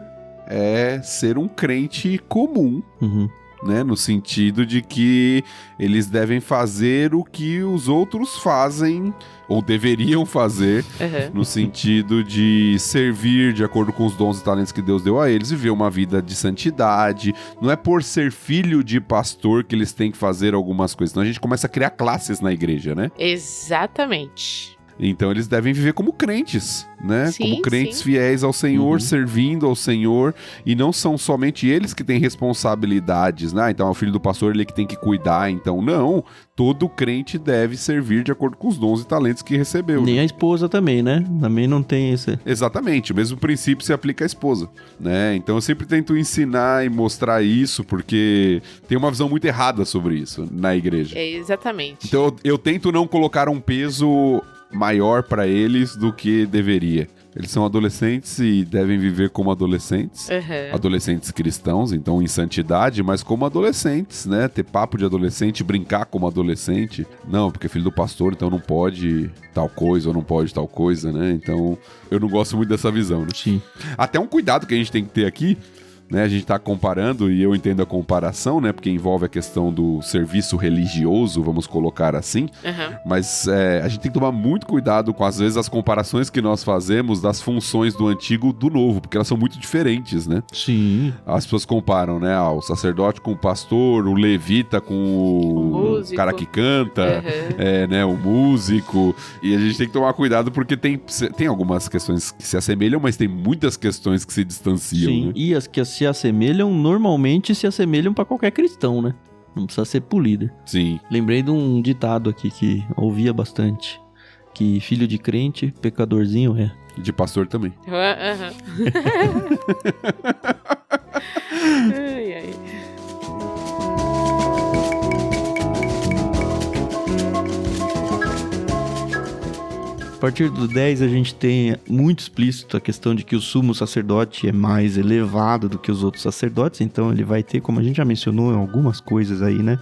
é ser um crente comum. Uhum. Né, no sentido de que eles devem fazer o que os outros fazem ou deveriam fazer, no sentido de servir de acordo com os dons e talentos que Deus deu a eles, viver uma vida de santidade. Não é por ser filho de pastor que eles têm que fazer algumas coisas, senão a gente começa a criar classes na igreja, né? Exatamente. Então eles devem viver como crentes, né? Sim, como crentes sim. fiéis ao Senhor, Uhum. servindo ao Senhor. E não são somente eles que têm responsabilidades, né? Então é o filho do pastor, ele que tem que cuidar. Então não, todo crente deve servir de acordo com os dons e talentos que recebeu. Nem a esposa também, né? Também não tem esse... Exatamente, o mesmo princípio se aplica à esposa, né? Então eu sempre tento ensinar e mostrar isso, porque tem uma visão muito errada sobre isso na igreja. Exatamente. Então eu tento não colocar um peso maior pra eles do que deveria. Eles são adolescentes e devem viver como adolescentes. Adolescentes cristãos, então em santidade, mas como adolescentes, né? Ter papo de adolescente, brincar como adolescente. Não, porque é filho do pastor, então não pode tal coisa ou não pode tal coisa, né? Então eu não gosto muito dessa visão, né? Sim. Até um cuidado que a gente tem que ter aqui, né, a gente tá comparando, e eu entendo a comparação, né, porque envolve a questão do serviço religioso, vamos colocar assim, mas a gente tem que tomar muito cuidado com, às vezes, as comparações que nós fazemos das funções do antigo do novo, porque elas são muito diferentes, né? Sim. As pessoas comparam, né, o sacerdote com o pastor, o levita com o cara que canta, né, o músico, e a gente tem que tomar cuidado porque tem algumas questões que se assemelham, mas tem muitas questões que se distanciam, Sim. né? E as que se assemelham, normalmente se assemelham pra qualquer cristão, né? Não precisa ser pro líder. Sim. Lembrei de um ditado aqui que ouvia bastante. Que filho de crente, pecadorzinho é. E de pastor também. Ai, ai. A partir do 10 a gente tem muito explícito a questão de que o sumo sacerdote é mais elevado do que os outros sacerdotes, então ele vai ter, como a gente já mencionou em algumas coisas aí, né?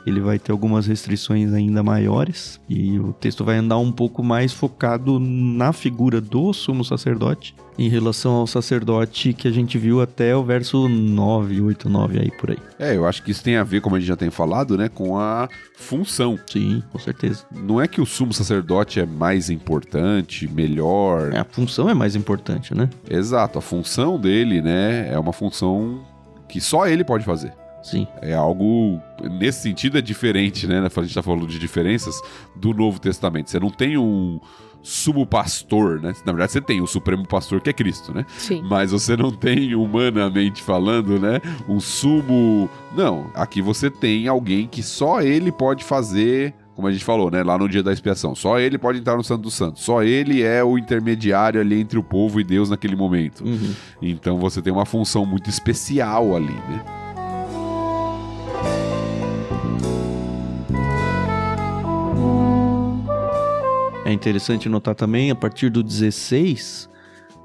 Ele vai ter algumas restrições ainda maiores e o texto vai andar um pouco mais focado na figura do sumo sacerdote em relação ao sacerdote que a gente viu até o verso 9, 8, 9 aí por aí. Eu acho que isso tem a ver, como a gente já tem falado, né, com a função. Sim, com certeza. Não é que o sumo sacerdote é mais importante, melhor. A função é mais importante, né? Exato, a função dele, né, é uma função que só ele pode fazer. Sim. É algo, nesse sentido, é diferente, né? A gente tá falando de diferenças do Novo Testamento. Você não tem um sumo pastor, né? Na verdade, você tem o supremo pastor, que é Cristo, né? Sim. Mas você não tem, humanamente falando, né? Um sumo... Não, aqui você tem alguém que só ele pode fazer... Como a gente falou, né? Lá no dia da expiação. Só ele pode entrar no Santo dos Santos. Só ele é o intermediário ali entre o povo e Deus naquele momento. Uhum. Então você tem uma função muito especial ali, né? É interessante notar também, a partir do 16,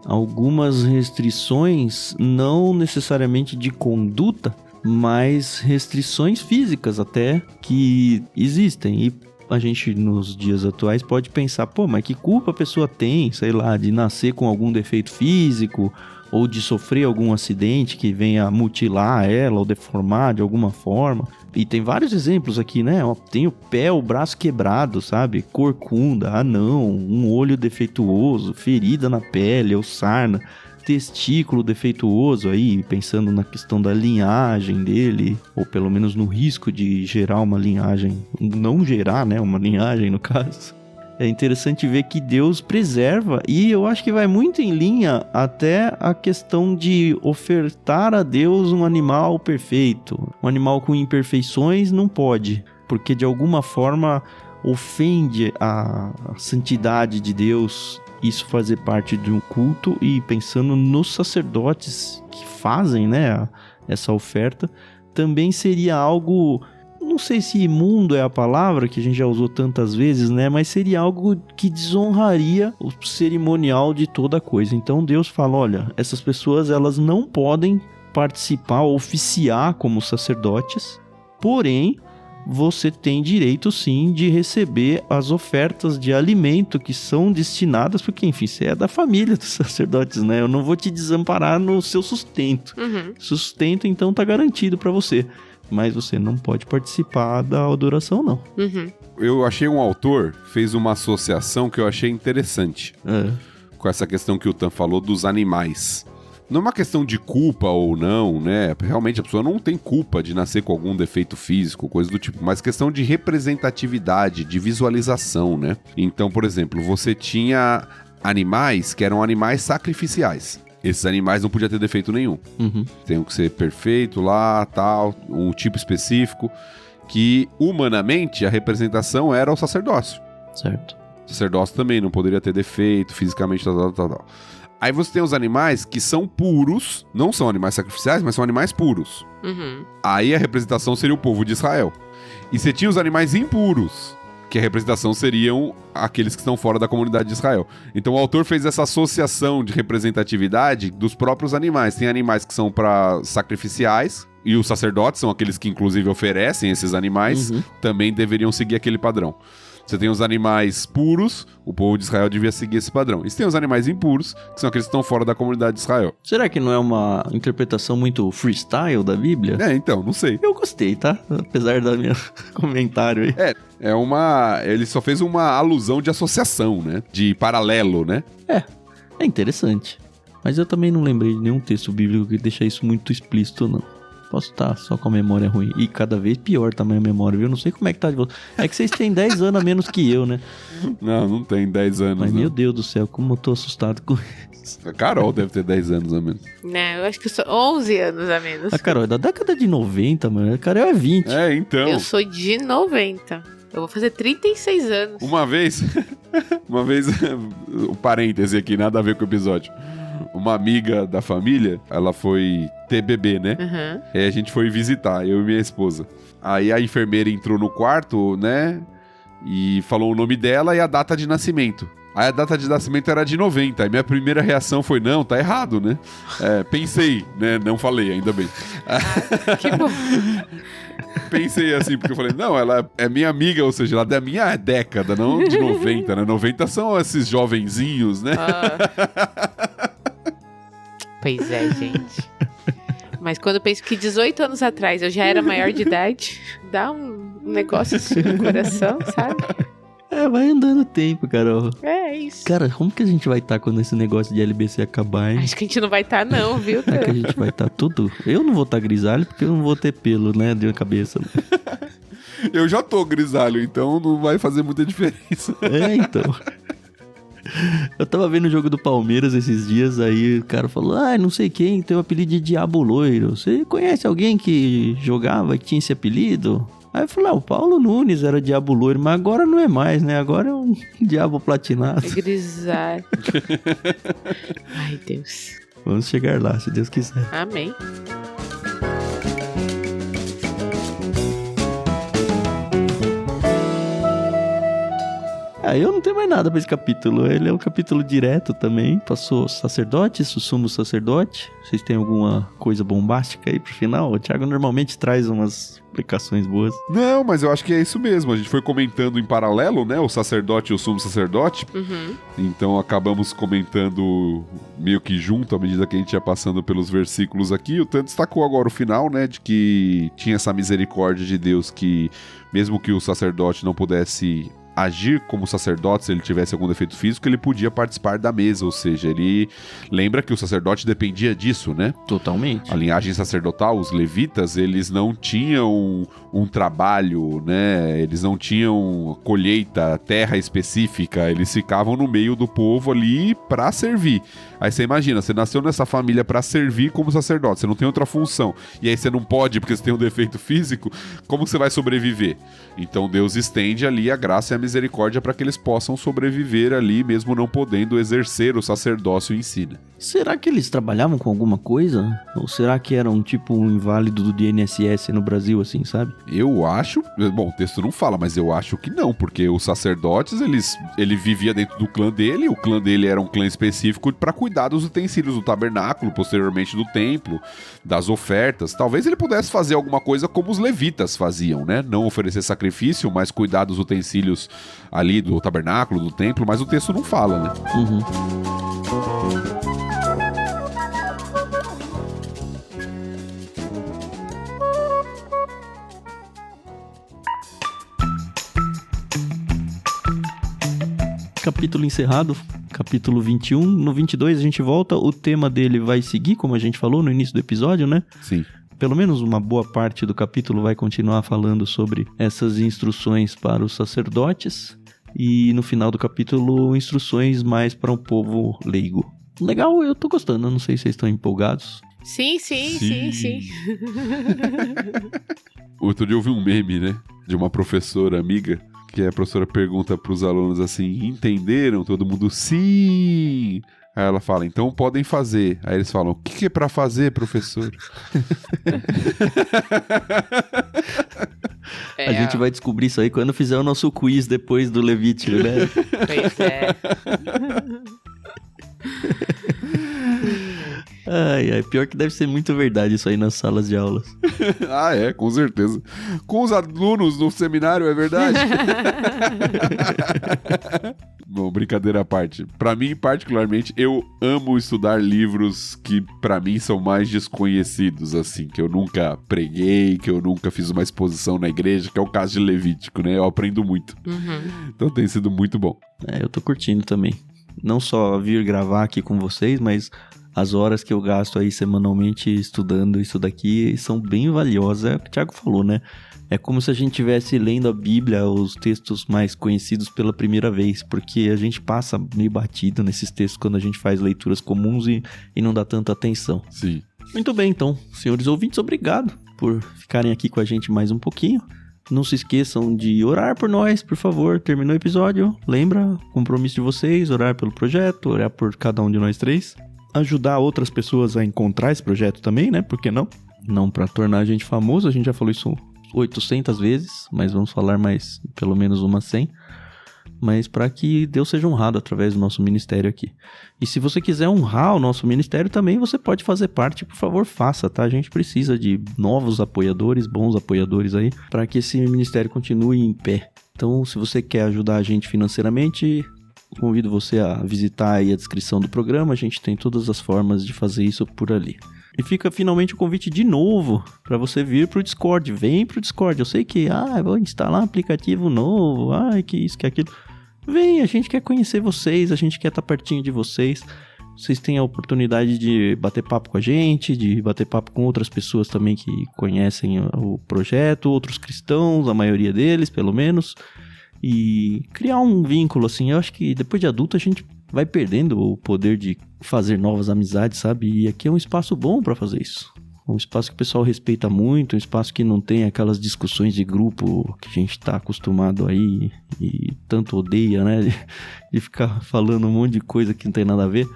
algumas restrições, não necessariamente de conduta, mas restrições físicas até que existem. E a gente, nos dias atuais, pode pensar, pô, mas que culpa a pessoa tem, sei lá, de nascer com algum defeito físico, ou de sofrer algum acidente que venha mutilar ela ou deformar de alguma forma. E tem vários exemplos aqui, né? Tem o pé, o braço quebrado, sabe? Corcunda, anão, um olho defeituoso, ferida na pele ou sarna, testículo defeituoso aí, pensando na questão da linhagem dele, ou pelo menos no risco de gerar uma linhagem, não gerar, né? Uma linhagem no caso. É interessante ver que Deus preserva, e eu acho que vai muito em linha até a questão de ofertar a Deus um animal perfeito. Um animal com imperfeições não pode, porque de alguma forma ofende a santidade de Deus, isso fazer parte de um culto. E pensando nos sacerdotes que fazem, né, essa oferta, também seria algo, não sei se imundo é a palavra que a gente já usou tantas vezes, né, mas seria algo que desonraria o cerimonial de toda a coisa. Então Deus fala, olha, essas pessoas elas não podem participar, oficiar como sacerdotes, porém você tem direito sim de receber as ofertas de alimento que são destinadas, porque enfim, você é da família dos sacerdotes, né? Eu não vou te desamparar no seu sustento. Sustento então tá garantido para você, mas você não pode participar da adoração, não. Eu achei um autor, fez uma associação que eu achei interessante com essa questão que o Tan falou dos animais. Não é uma questão de culpa ou não, né? Realmente a pessoa não tem culpa de nascer com algum defeito físico, coisa do tipo, mas questão de representatividade, de visualização, né? Então, por exemplo, você tinha animais que eram animais sacrificiais. Esses animais não podiam ter defeito nenhum. Tem que ser perfeito lá, tal, um tipo específico, que humanamente a representação era o sacerdócio. Certo. O sacerdócio também não poderia ter defeito fisicamente, tal. Aí você tem os animais que são puros, não são animais sacrificiais, mas são animais puros. Aí a representação seria o povo de Israel. E você tinha os animais impuros, que a representação seriam aqueles que estão fora da comunidade de Israel. Então o autor fez essa associação de representatividade dos próprios animais. Tem animais que são para sacrificiais, e os sacerdotes são aqueles que inclusive oferecem esses animais, também deveriam seguir aquele padrão. Você tem os animais puros, o povo de Israel devia seguir esse padrão. E você tem os animais impuros, que são aqueles que estão fora da comunidade de Israel. Será que não é uma interpretação muito freestyle da Bíblia? Então, não sei. Eu gostei, tá? Apesar do meu comentário aí. É uma... Ele só fez uma alusão de associação, né? De paralelo, né? É interessante. Mas eu também não lembrei de nenhum texto bíblico que deixa isso muito explícito, não. Posso estar só com a memória ruim. E cada vez pior tá a minha memória, viu? Não sei como é que tá de volta. É que vocês têm 10 anos a menos que eu, né? Não tem 10 anos. Mas não. Meu Deus do céu, como eu tô assustado com isso. A Carol deve ter 10 anos a menos. Não, eu acho que eu sou 11 anos a menos. A Carol é da década de 90, mano. A Carol é 20. Então. Eu sou de 90. Eu vou fazer 36 anos. Uma vez, um parêntese aqui, nada a ver com o episódio. Uma amiga da família, ela foi ter bebê, né? Aí a gente foi visitar, eu e minha esposa. Aí a enfermeira entrou no quarto, né? E falou o nome dela e a data de nascimento. Aí a data de nascimento era de 90. Aí minha primeira reação foi, não, tá errado, né? Pensei, né? Não falei, ainda bem. Que bom. Pensei assim, porque eu falei, não, ela é minha amiga, ou seja, ela é da minha década, não de 90, né? 90 são esses jovenzinhos, né? Pois é, gente. Mas quando eu penso que 18 anos atrás eu já era maior de idade, dá um negócio assim no coração, sabe? Vai andando o tempo, Carol. É isso. Cara, como que a gente vai estar quando esse negócio de LBC acabar, hein? Acho que a gente não vai estar não, viu? É que a gente vai estar tudo... Eu não vou estar grisalho porque eu não vou ter pelo, né, de cabeça. Eu já tô grisalho, então não vai fazer muita diferença. Então... Eu tava vendo o jogo do Palmeiras esses dias, aí o cara falou, não sei quem tem o apelido de Diabo Loiro. Você conhece alguém que jogava e tinha esse apelido? Aí eu falei, o Paulo Nunes era Diabo Loiro, mas agora não é mais, né? Agora é um Diabo Platinado. É grisalho. Ai, Deus. Vamos chegar lá, se Deus quiser. Amém. Eu não tenho mais nada pra esse capítulo. Ele é um capítulo direto também. Passou sacerdote, o sumo sacerdote. Vocês têm alguma coisa bombástica aí pro final? O Thiago normalmente traz umas explicações boas. Não, mas eu acho que é isso mesmo. A gente foi comentando em paralelo, né? O sacerdote e o sumo sacerdote. Então acabamos comentando meio que junto à medida que a gente ia passando pelos versículos aqui. O Tanto destacou agora o final, né? De que tinha essa misericórdia de Deus que, mesmo que o sacerdote não pudesse agir como sacerdote, se ele tivesse algum defeito físico, ele podia participar da mesa, ou seja, ele lembra que o sacerdote dependia disso, né? Totalmente. A linhagem sacerdotal, os levitas, eles não tinham um trabalho, né? Eles não tinham colheita, terra específica, eles ficavam no meio do povo ali pra servir. Aí você imagina, você nasceu nessa família pra servir como sacerdote, você não tem outra função, e aí você não pode porque você tem um defeito físico, como você vai sobreviver? Então Deus estende ali a graça e a misericórdia para que eles possam sobreviver ali, mesmo não podendo exercer o sacerdócio em si, né? Será que eles trabalhavam com alguma coisa? Ou será que eram tipo um inválido do INSS no Brasil, assim, sabe? Eu acho... Bom, o texto não fala, mas eu acho que não, porque os sacerdotes, ele vivia dentro do clã dele, o clã dele era um clã específico para cuidar dos utensílios do tabernáculo, posteriormente do templo, das ofertas. Talvez ele pudesse fazer alguma coisa como os levitas faziam, né? Não oferecer sacrifício, mas cuidar dos utensílios ali do tabernáculo, do templo, mas o texto não fala, né? Capítulo encerrado, capítulo 21. No 22 a gente volta, o tema dele vai seguir, como a gente falou no início do episódio, né? Sim. Pelo menos uma boa parte do capítulo vai continuar falando sobre essas instruções para os sacerdotes. E no final do capítulo, instruções mais para um povo leigo. Legal, eu tô gostando, eu não sei se vocês estão empolgados. Sim. Outro dia eu vi um meme, né? De uma professora amiga, que a professora pergunta pros alunos assim, entenderam? Todo mundo, sim! Aí ela fala, então podem fazer. Aí eles falam, o que é pra fazer, professor? A gente vai descobrir isso aí quando fizer o nosso quiz depois do Levítico, né? Pois é. Ai, pior que deve ser muito verdade isso aí nas salas de aulas. Ah, é, com certeza. Com os alunos no seminário, é verdade? Bom, brincadeira à parte. Pra mim, particularmente, eu amo estudar livros que pra mim são mais desconhecidos, assim, que eu nunca preguei, que eu nunca fiz uma exposição na igreja, que é o caso de Levítico, né? Eu aprendo muito. Então tem sido muito bom. Eu tô curtindo também. Não só vir gravar aqui com vocês, mas as horas que eu gasto aí semanalmente estudando isso daqui são bem valiosas. É o que o Thiago falou, né? É como se a gente estivesse lendo a Bíblia, os textos mais conhecidos pela primeira vez, porque a gente passa meio batido nesses textos quando a gente faz leituras comuns e não dá tanta atenção. Sim. Muito bem, então, senhores ouvintes, obrigado por ficarem aqui com a gente mais um pouquinho. Não se esqueçam de orar por nós, por favor. Terminou o episódio, lembra, compromisso de vocês, orar pelo projeto, orar por cada um de nós três. Ajudar outras pessoas a encontrar esse projeto também, né? Por que não? Não para tornar a gente famoso, a gente já falou isso 800 vezes, mas vamos falar mais pelo menos umas 100. Mas para que Deus seja honrado através do nosso ministério aqui. E se você quiser honrar o nosso ministério também, você pode fazer parte, por favor, faça, tá? A gente precisa de novos apoiadores, bons apoiadores aí, para que esse ministério continue em pé. Então, se você quer ajudar a gente financeiramente, convido você a visitar aí a descrição do programa, a gente tem todas as formas de fazer isso por ali. E fica finalmente o convite de novo para você vir pro Discord. Vem pro Discord. Eu sei que, vou instalar um aplicativo novo, que isso, que aquilo. Vem, a gente quer conhecer vocês, a gente quer estar pertinho de vocês. Vocês têm a oportunidade de bater papo com a gente, de bater papo com outras pessoas também que conhecem o projeto, outros cristãos, a maioria deles, pelo menos. E criar um vínculo, assim. Eu acho que depois de adulto a gente vai perdendo o poder de fazer novas amizades, sabe? E aqui é um espaço bom pra fazer isso. Um espaço que o pessoal respeita muito, um espaço que não tem aquelas discussões de grupo que a gente tá acostumado aí e tanto odeia, né? De ficar falando um monte de coisa que não tem nada a ver.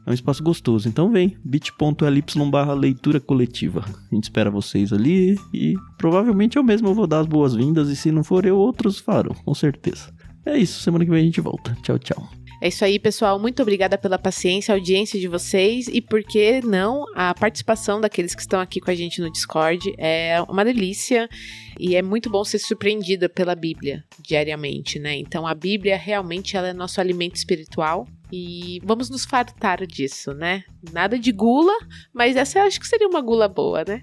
É um espaço gostoso. Então vem, bit.ly/leitura coletiva. A gente espera vocês ali e provavelmente eu mesmo vou dar as boas-vindas e se não for eu, outros farão, com certeza. É isso, semana que vem a gente volta. Tchau, tchau. É isso aí, pessoal. Muito obrigada pela paciência, a audiência de vocês e, por que não, a participação daqueles que estão aqui com a gente no Discord. É uma delícia e é muito bom ser surpreendida pela Bíblia diariamente, né? Então, a Bíblia realmente ela é nosso alimento espiritual E vamos nos fartar disso, né? Nada de gula, mas essa eu acho que seria uma gula boa, né?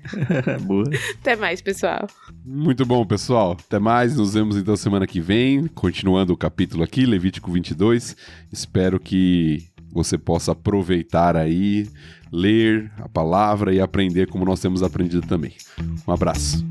Boa. Até mais, pessoal. Muito bom, pessoal. Até mais. Nos vemos então semana que vem. Continuando o capítulo aqui, Levítico 22. Espero que você possa aproveitar aí, ler a palavra e aprender como nós temos aprendido também. Um abraço.